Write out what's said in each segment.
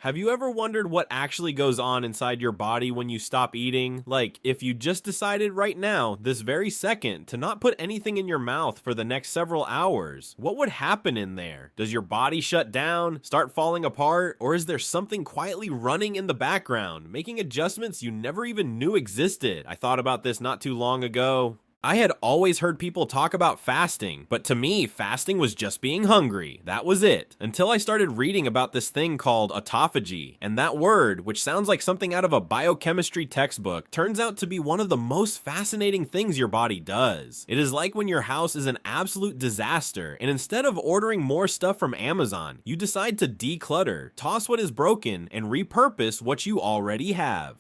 Have you ever wondered what actually goes on inside your body when you stop eating? Like, if you just decided right now, this very second, to not put anything in your mouth for the next several hours, what would happen in there? Does your body shut down, start falling apart, or is there something quietly running in the background, making adjustments you never even knew existed? I thought about this not too long ago. I had always heard people talk about fasting, but to me, fasting was just being hungry. That was it. Until I started reading about this thing called autophagy, and that word, which sounds like something out of a biochemistry textbook, turns out to be one of the most fascinating things your body does. It is like when your house is an absolute disaster, and instead of ordering more stuff from Amazon, you decide to declutter, toss what is broken, and repurpose what you already have.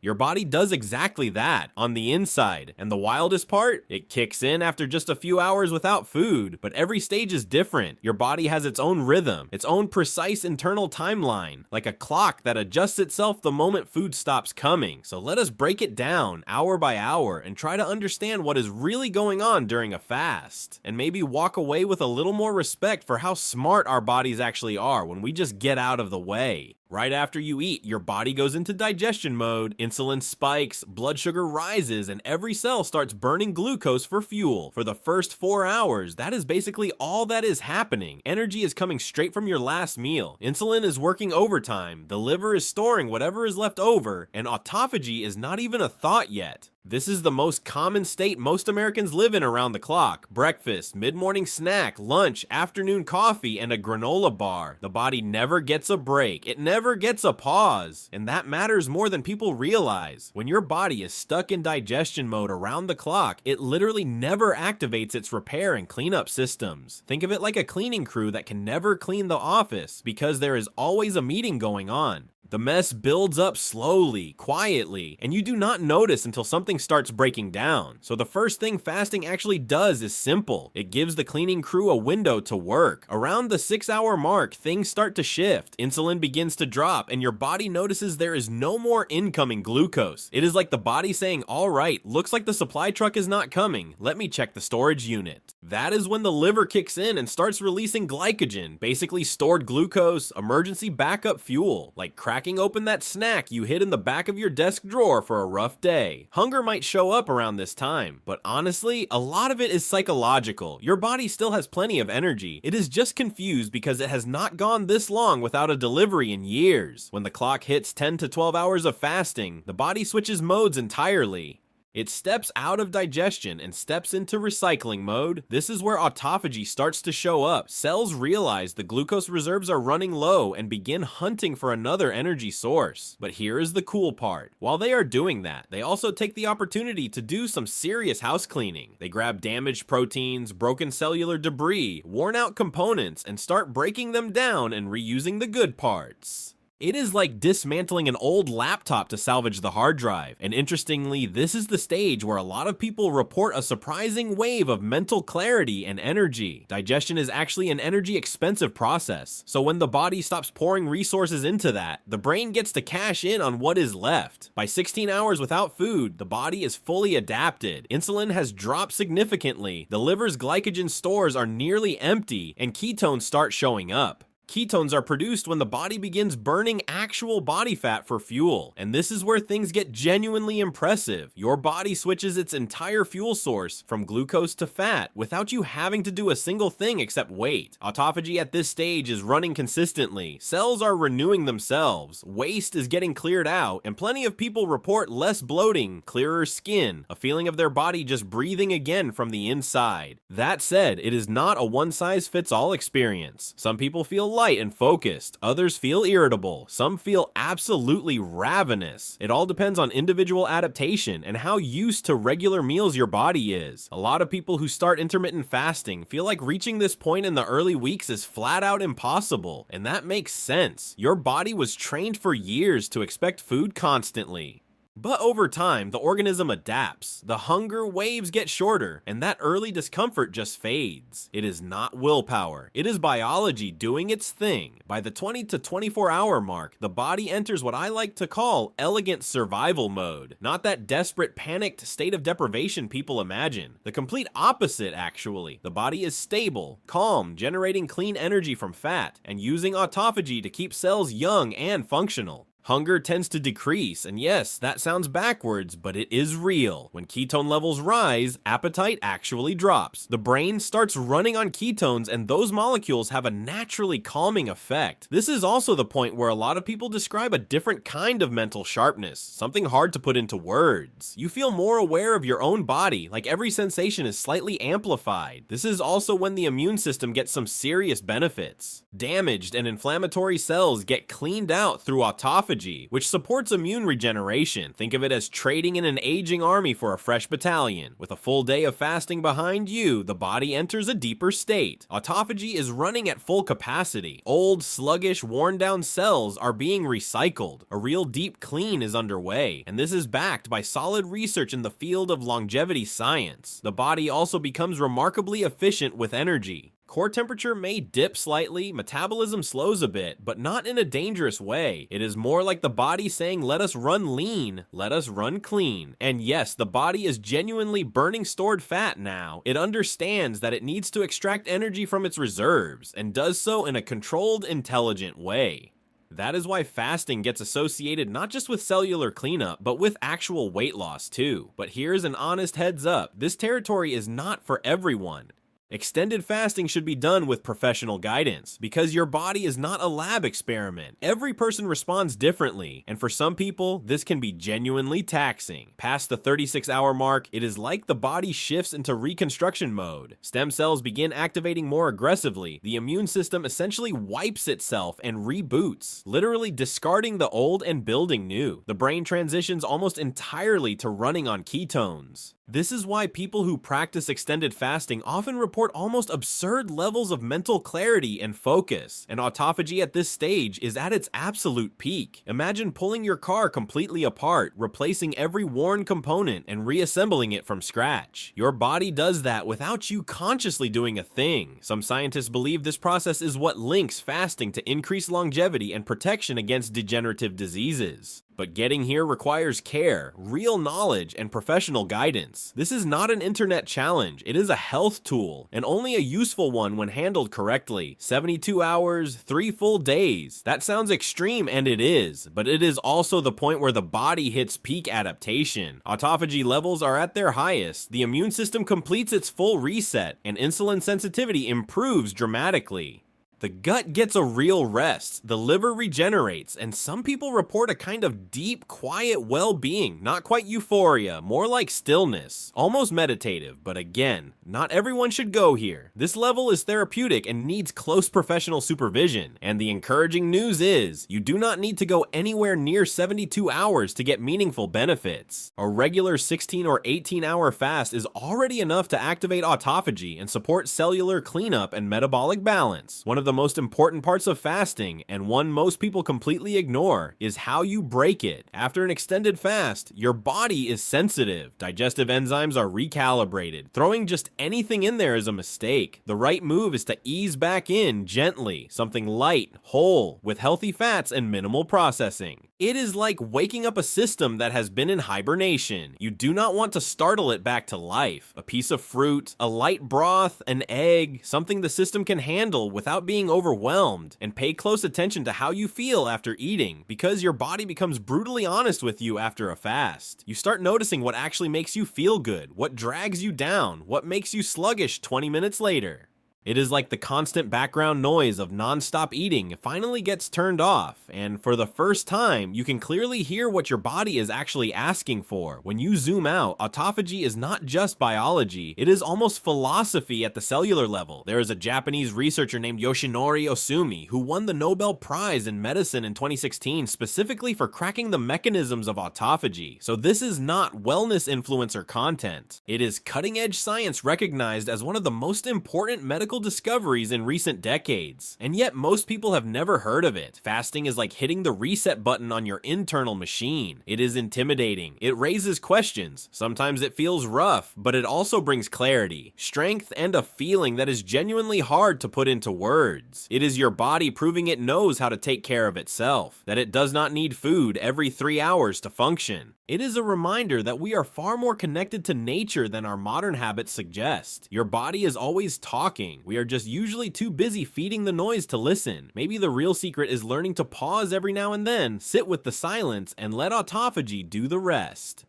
Your body does exactly that on the inside, and the wildest part, it kicks in after just a few hours without food, but every stage is different. Your body has its own rhythm, its own precise internal timeline, like a clock that adjusts itself the moment food stops coming. So let us break it down hour by hour and try to understand what is really going on during a fast, and maybe walk away with a little more respect for how smart our bodies actually are when we just get out of the way. Right after you eat, your body goes into digestion mode, insulin spikes, blood sugar rises, and every cell starts burning glucose for fuel. For the first 4 hours, that is basically all that is happening. Energy is coming straight from your last meal. Insulin is working overtime, the liver is storing whatever is left over, and autophagy is not even a thought yet. This is the most common state most Americans live in around the clock. Breakfast, mid-morning snack, lunch, afternoon coffee, and a granola bar. The body never gets a break. It never gets a pause. And that matters more than people realize. When your body is stuck in digestion mode around the clock, it literally never activates its repair and cleanup systems. Think of it like a cleaning crew that can never clean the office because there is always a meeting going on. The mess builds up slowly, quietly, and you do not notice until something starts breaking down. So the first thing fasting actually does is simple. It gives the cleaning crew a window to work. Around the 6-hour mark, things start to shift. Insulin begins to drop, and your body notices there is no more incoming glucose. It is like the body saying, all right, looks like the supply truck is not coming. Let me check the storage unit. That is when the liver kicks in and starts releasing glycogen, basically stored glucose, emergency backup fuel, like cracking open that snack you hid in the back of your desk drawer for a rough day. Hunger might show up around this time, but honestly, a lot of it is psychological. Your body still has plenty of energy. It is just confused because it has not gone this long without a delivery in years. When the clock hits 10 to 12 hours of fasting, the body switches modes entirely. It steps out of digestion and steps into recycling mode. This is where autophagy starts to show up. Cells realize the glucose reserves are running low and begin hunting for another energy source. But here is the cool part. While they are doing that, they also take the opportunity to do some serious house cleaning. They grab damaged proteins, broken cellular debris, worn out components, and start breaking them down and reusing the good parts. It is like dismantling an old laptop to salvage the hard drive, and interestingly, this is the stage where a lot of people report a surprising wave of mental clarity and energy. Digestion is actually an energy-expensive process, so when the body stops pouring resources into that, the brain gets to cash in on what is left. By 16 hours without food, the body is fully adapted. Insulin has dropped significantly, the liver's glycogen stores are nearly empty, and ketones start showing up. Ketones are produced when the body begins burning actual body fat for fuel, and this is where things get genuinely impressive. Your body switches its entire fuel source from glucose to fat without you having to do a single thing except wait. Autophagy at this stage is running consistently. Cells are renewing themselves, waste is getting cleared out, and plenty of people report less bloating, clearer skin, a feeling of their body just breathing again from the inside. That said, it is not a one-size-fits-all experience. Some people feel light and focused, others feel irritable, some feel absolutely ravenous. It all depends on individual adaptation and how used to regular meals your body is. A lot of people who start intermittent fasting feel like reaching this point in the early weeks is flat out impossible, and that makes sense. Your body was trained for years to expect food constantly. But over time, the organism adapts, the hunger waves get shorter, and that early discomfort just fades. It is not willpower, it is biology doing its thing. By the 20 to 24 hour mark, the body enters what I like to call elegant survival mode. Not that desperate, panicked state of deprivation people imagine. The complete opposite, actually. The body is stable, calm, generating clean energy from fat, and using autophagy to keep cells young and functional. Hunger tends to decrease, and yes, that sounds backwards, but it is real. When ketone levels rise, appetite actually drops. The brain starts running on ketones, and those molecules have a naturally calming effect. This is also the point where a lot of people describe a different kind of mental sharpness, something hard to put into words. You feel more aware of your own body, like every sensation is slightly amplified. This is also when the immune system gets some serious benefits. Damaged and inflammatory cells get cleaned out through autophagy, which supports immune regeneration. Think of it as trading in an aging army for a fresh battalion. With a full day of fasting behind you, the body enters a deeper state. Autophagy is running at full capacity. Old, sluggish, worn-down cells are being recycled. A real deep clean is underway, and this is backed by solid research in the field of longevity science. The body also becomes remarkably efficient with energy. Core temperature may dip slightly, metabolism slows a bit, but not in a dangerous way. It is more like the body saying, let us run lean, let us run clean. And yes, the body is genuinely burning stored fat now. It understands that it needs to extract energy from its reserves, and does so in a controlled, intelligent way. That is why fasting gets associated not just with cellular cleanup, but with actual weight loss too. But here's an honest heads up, this territory is not for everyone. Extended fasting should be done with professional guidance, because your body is not a lab experiment. Every person responds differently, and for some people, this can be genuinely taxing. Past the 36-hour mark, it is like the body shifts into reconstruction mode. Stem cells begin activating more aggressively. The immune system essentially wipes itself and reboots, literally discarding the old and building new. The brain transitions almost entirely to running on ketones. This is why people who practice extended fasting often report almost absurd levels of mental clarity and focus, and autophagy at this stage is at its absolute peak. Imagine pulling your car completely apart, replacing every worn component, and reassembling it from scratch. Your body does that without you consciously doing a thing. Some scientists believe this process is what links fasting to increased longevity and protection against degenerative diseases. But getting here requires care, real knowledge, and professional guidance. This is not an internet challenge, it is a health tool, and only a useful one when handled correctly. 72 hours, 3 full days. That sounds extreme, and it is, but it is also the point where the body hits peak adaptation. Autophagy levels are at their highest, the immune system completes its full reset, and insulin sensitivity improves dramatically. The gut gets a real rest, the liver regenerates, and some people report a kind of deep, quiet well-being, not quite euphoria, more like stillness, almost meditative, but again, not everyone should go here. This level is therapeutic and needs close professional supervision, and the encouraging news is, you do not need to go anywhere near 72 hours to get meaningful benefits. A regular 16 or 18 hour fast is already enough to activate autophagy and support cellular cleanup and metabolic balance. One of the most important parts of fasting, and one most people completely ignore, is how you break it. After an extended fast, your body is sensitive. Digestive enzymes are recalibrated. Throwing just anything in there is a mistake. The right move is to ease back in gently, something light, whole, with healthy fats and minimal processing. It is like waking up a system that has been in hibernation. You do not want to startle it back to life. A piece of fruit, a light broth, an egg, something the system can handle without being overwhelmed. And pay close attention to how you feel after eating, because your body becomes brutally honest with you after a fast. You start noticing what actually makes you feel good, what drags you down, what makes you sluggish 20 minutes later. It is like the constant background noise of non-stop eating finally gets turned off, and for the first time, you can clearly hear what your body is actually asking for. When you zoom out, autophagy is not just biology, it is almost philosophy at the cellular level. There is a Japanese researcher named Yoshinori Osumi who won the Nobel Prize in Medicine in 2016 specifically for cracking the mechanisms of autophagy. So this is not wellness influencer content. It is cutting-edge science recognized as one of the most important medical medical discoveries in recent decades. And yet most people have never heard of it. Fasting is like hitting the reset button on your internal machine. It is intimidating. It raises questions. Sometimes it feels rough, but it also brings clarity, strength, and a feeling that is genuinely hard to put into words. It is your body proving it knows how to take care of itself, that it does not need food every 3 hours to function. It is a reminder that we are far more connected to nature than our modern habits suggest. Your body is always talking. We are just usually too busy feeding the noise to listen. Maybe the real secret is learning to pause every now and then, sit with the silence, and let autophagy do the rest.